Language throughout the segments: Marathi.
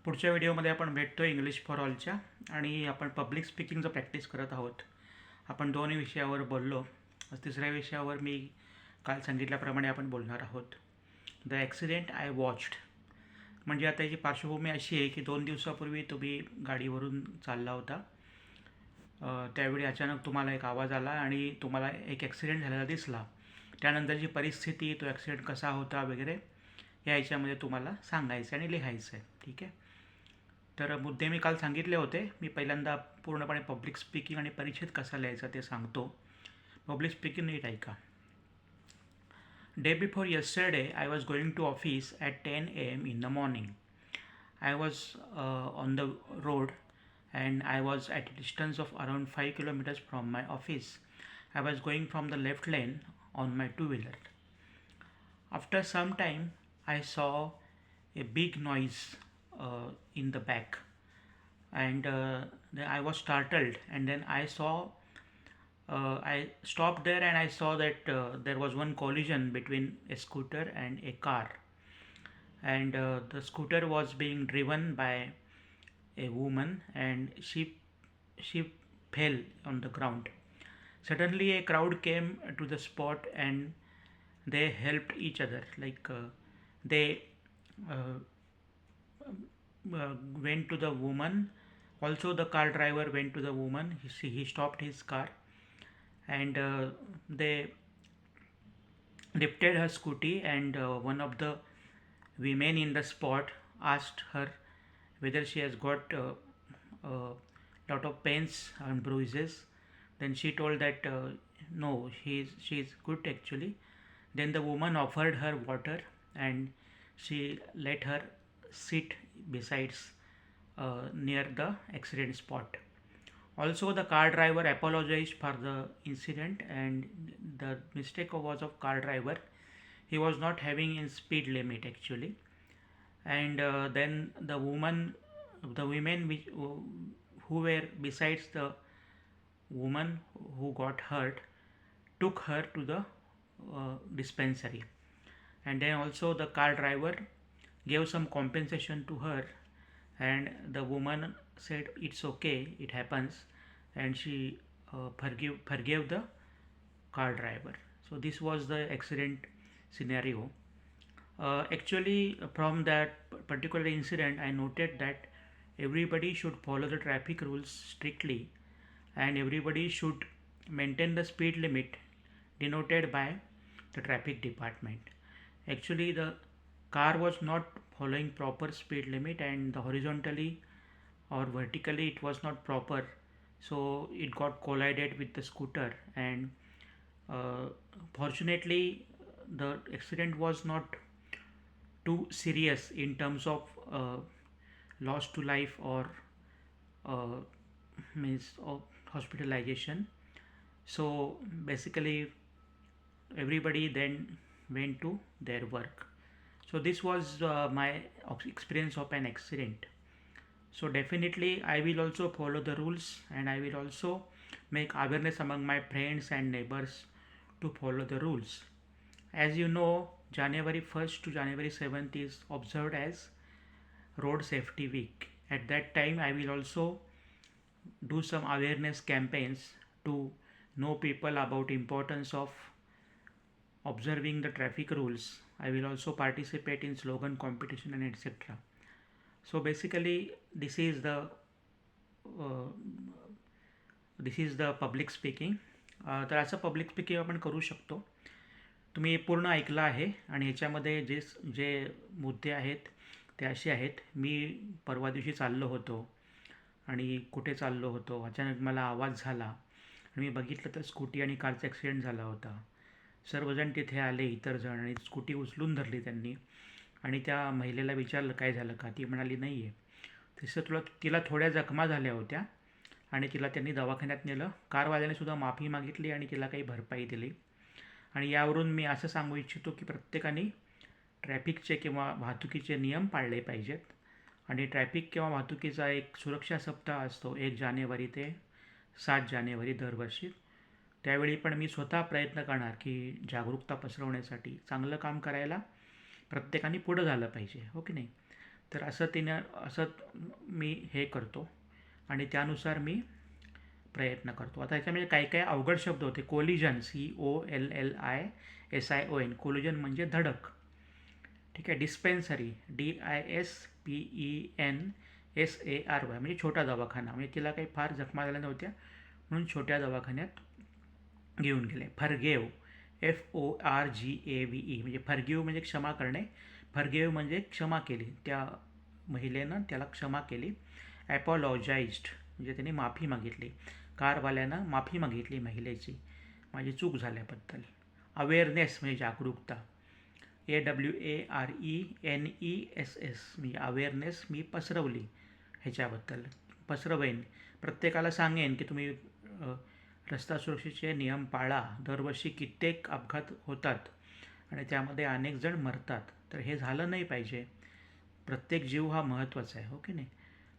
पुढच्या व्हिडिओमध्ये आपण भेटतो इंग्लिश फॉर ऑलच्या आणि आपण पब्लिक स्पीकिंगचं प्रॅक्टिस करत आहोत. आपण दोन्ही विषयावर बोललो. तिसऱ्या विषयावर मी काल सांगितल्याप्रमाणे आपण बोलणार आहोत. The accident I watched. म्हणजे आता याची पार्श्वभूमी अशी आहे की 2 दिवसापूर्वी तुम्ही गाडीवरून चालला होता. त्यावेळी अचानक तुम्हाला एक आवाज आला आणि तुम्हाला एक ॲक्सिडेंट झालेला दिसला. त्यानंतरची परिस्थिती, तो ॲक्सिडेंट कसा होता वगैरे या ह्याच्यामध्ये तुम्हाला सांगायचं आणि लिहायचं आहे. ठीक आहे. तर मुद्दे मी काल सांगितले होते. मी पहिल्यांदा पूर्णपणे पब्लिक स्पीकिंग आणि परिच्छेद कसा लिहायचा ते सांगतो. पब्लिक स्पीकिंग नीट ऐका. Day before yesterday, I was going to office at 10 a.m. in the morning. I was on the road and I was at a distance of around 5 kilometers from my office. I was going from the left lane on my two-wheeler. After some time, I saw a big noise in the back, and then I was startled, and then I stopped there and I saw that there was one collision between a scooter and a car, and the scooter was being driven by a woman, and she fell on the ground. Suddenly, a crowd came to the spot and they helped each other. They uh, went to the woman. Also, the car driver went to the woman. He stopped his car, and they lifted her scooty. And one of the women in the spot asked her whether she has got a lot of pains and bruises. Then she told that no, she is good actually. Then the woman offered her water and she let her sit besides near the accident spot. Also, the car driver apologized for the incident, and the mistake was of car driver. He was not having a speed limit actually, and then the women who were besides the woman who got hurt took her to the dispensary, and then also the car driver gave some compensation to her, and the woman said it's okay, it happens, and she forgave the car driver. So this was the accident scenario. Actually, from that particular incident, I noted that everybody should follow the traffic rules strictly, and everybody should maintain the speed limit denoted by the traffic department. Actually, the car was not following proper speed limit, and the horizontally or vertically it was not proper, so it got collided with the scooter, and uh, fortunately the accident was not too serious in terms of loss to life or uh, means of hospitalization. So basically everybody then went to their work. So this was my experience of an accident. So definitely I will also follow the rules, and I will also make awareness among my friends and neighbors to follow the rules. As you know, January 1st to January 7th is observed as Road Safety Week. At that time, I will also do some awareness campaigns to know people about importance of observing the traffic rules. I will also participate in slogan competition and etc. So basically, uh, this is the public speaking. तर असं पब्लिक स्पीकिंग आपण करू शकतो. तुम्ही पूर्ण ऐकलं आहे आणि ह्याच्यामध्ये जे मुद्दे आहेत ते असे आहेत. मी परवा दिवशी चाललो होतो आणि कुठे चाललो होतो, अचानक मला आवाज झाला आणि मी बघितलं तर स्कूटी आणि कारचा ॲक्सिडेंट झाला होता. सर्वजण तिथे आले, इतर जण, आणि स्कूटी उचलून धरली त्यांनी आणि त्या महिलेला विचारलं काय झालं का. ती म्हणाली नाही आहे. तसं तिला थोड्या जखमा झाल्या होत्या आणि तिला त्यांनी दवाखान्यात नेलं. कारवाल्याने सुद्धा माफी मागितली आणि तिला काही भरपाई दिली. आणि यावरून मी असं सांगू इच्छितो की प्रत्येकाने ट्रॅफिकचे किंवा वाहतुकीचे नियम पाळले पाहिजेत. आणि ट्रॅफिक किंवा वाहतुकीचा एक सुरक्षा सप्ताह असतो 1 जानेवारी ते 7 जानेवारी दरवर्षी. त्यावेळी पण मी स्वतः प्रयत्न करणार की जागरूकता पसरवण्यासाठी चांगलं काम करायला प्रत्येकाने पुढं झालं पाहिजे, हो की नाही. तर असं मी हे करतो आणि त्यानुसार मी प्रयत्न करतो. आता ह्याच्यामध्ये काही काही अवघड शब्द होते. कोलिजन, COLLISION, कोलिजन म्हणजे धडक. ठीक आहे. डिस्पेन्सरी, DISPENSARY म्हणजे छोटा दवाखाना. म्हणजे तिला काही फार जखमा झाल्या नव्हत्या म्हणून छोट्या दवाखान्यात घेऊन गेले. फॉरगेव, FORGAVE म्हणजे फॉरगिव्ह म्हणजे क्षमा करणे. फॉरगेव म्हणजे क्षमा केली. त्या महिलेनं त्याला क्षमा केली. ॲपॉलॉजाइज्ड म्हणजे त्याने माफी मागितली. कारवाल्यानं माफी मागितली महिलेची माझी चूक झाल्याबद्दल. अवेअरनेस म्हणजे जागरूकता. AWARENESS म्हणजे अवेअरनेस मी पसरवली ह्याच्याबद्दल. पसरवेन, प्रत्येकाला सांगेन की तुम्ही रस्ता सुरक्षेचे नियम पाळा. दरवर्षी कित्येक अपघात होतात आणि त्यामध्ये अनेक जण मरतात. तर हे झालं नाही पाहिजे. प्रत्येक जीव हा महत्त्वाचा आहे, हो की नाही?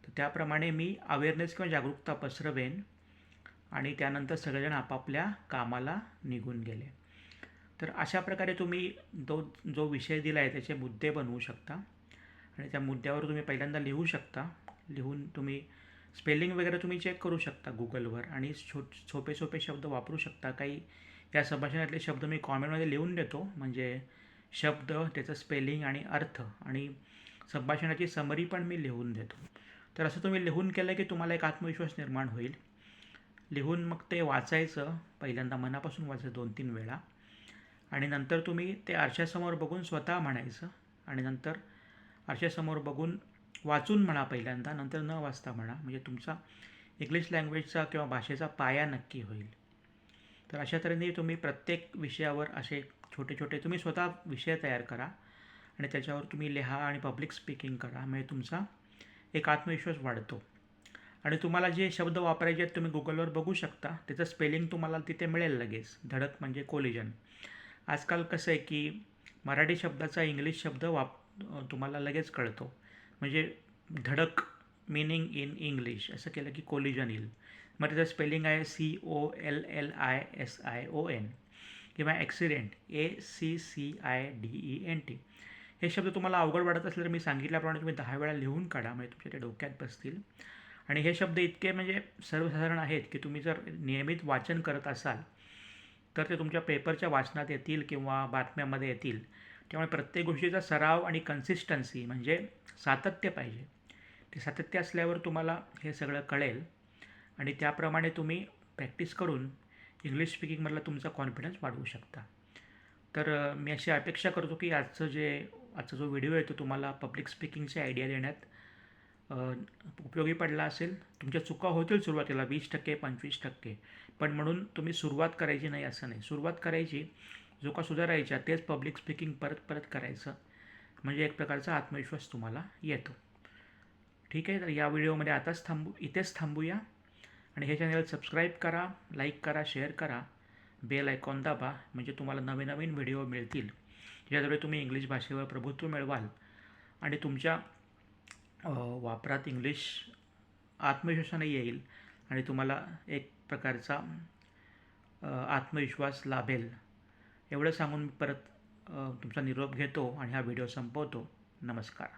तर त्याप्रमाणे मी अवेअरनेस किंवा जागरूकता पसरवेन आणि त्यानंतर सगळेजण आपापल्या कामाला निघून गेले. तर अशा प्रकारे तुम्ही जो विषय दिला आहे त्याचे मुद्दे बनवू शकता आणि त्या मुद्द्यावर तुम्ही पहिल्यांदा लिहू शकता. लिहून तुम्ही स्पेलिंग वगैरे तुम्ही चेक करू शकता गुगलवर आणि सोपे सोपे शब्द वापरू शकता. काही या संभाषणातले शब्द मी कॉमेंटमध्ये लिहून देतो, म्हणजे शब्द, त्याचं स्पेलिंग आणि अर्थ आणि संभाषणाची समरी पण मी लिहून देतो. तर असं तुम्ही लिहून केलं की तुम्हाला एक आत्मविश्वास निर्माण होईल. लिहून मग ते वाचायचं, पहिल्यांदा मनापासून वाचायचं 2-3 वेळा आणि नंतर तुम्ही ते आरशासमोर बघून स्वतः म्हणायचं आणि नंतर आरशासमोर बघून वाचून म्हणा पहिल्यांदा, नंतर न वाचता म्हणा. म्हणजे तुमचा इंग्लिश लँग्वेजचा किंवा भाषेचा पाया नक्की होईल. तर अशा तऱ्हेने तुम्ही प्रत्येक विषयावर असे छोटे छोटे तुम्ही स्वतः विषय तयार करा आणि त्याच्यावर तुम्ही लिहा आणि पब्लिक स्पीकिंग करा. म्हणजे तुमचा एक आत्मविश्वास वाढतो आणि तुम्हाला जे शब्द वापरायचे आहेत तुम्ही गुगलवर बघू शकता. त्याचं स्पेलिंग तुम्हाला तिथे मिळेल लगेच. धडक म्हणजे कोलिजन. आजकाल कसं आहे की मराठी शब्दाचा इंग्लिश शब्द तुम्हाला लगेच कळतो. म्हणजे धडक मीनिंग इन इंग्लिश असं केलं की कोलिजन येईल. मग त्याचं स्पेलिंग आहे COLLISION किंवा ॲक्सिडेंट ACCIDENT. हे शब्द तुम्हाला अवघड वाटत असले तर मी सांगितल्याप्रमाणे तुम्ही 10 वेळा लिहून काढा, म्हणजे तुमच्या ते डोक्यात बसतील. आणि हे शब्द इतके म्हणजे सर्वसाधारण आहेत की तुम्ही जर नियमित वाचन करत असाल तर ते तुमच्या पेपरच्या वाचनात येतील किंवा बातम्यामध्ये येतील. त्यामुळे प्रत्येक गोष्टीचा सराव आणि कन्सिस्टन्सी म्हणजे सातत्य पाहिजे. ते सातत्य असल्यावर तुम्हाला हे सगळं कळेल आणि त्याप्रमाणे तुम्ही प्रॅक्टिस करून इंग्लिश स्पीकिंगमधला तुमचा कॉन्फिडन्स वाढवू शकता. तर मी अशी अपेक्षा करतो की आजचा जो व्हिडिओ आहे तो तुम्हाला पब्लिक स्पीकिंगची आयडिया देण्यात उपयोगी पडला असेल. तुमच्या चुका होतील सुरुवातीला 20%, 25%, पण म्हणून तुम्ही सुरुवात करायची नाही असं नाही. सुरुवात करायची, जो का सुधारायच्या तेच पब्लिक स्पीकिंग परत परत करायचं, म्हणजे एक प्रकारचा आत्मविश्वास तुम्हाला येतो. ठीक आहे. तर या व्हिडिओमध्ये इथेच थांबूया आणि हे चॅनल सबस्क्राईब करा, लाईक करा, शेअर करा, बेल आयकॉन दाबा, म्हणजे तुम्हाला नवीन नवीन व्हिडिओ मिळतील ज्याद्वारे तुम्ही इंग्लिश भाषेवर प्रभुत्व मिळवाल आणि तुमच्या वापरात इंग्लिश आत्मविश्वासाने येईल आणि तुम्हाला एक प्रकारचा आत्मविश्वास लाभेल. एवढं सांगून मी परत तुमचा निरोप घेतो आणि हा व्हिडिओ संपवतो. नमस्कार.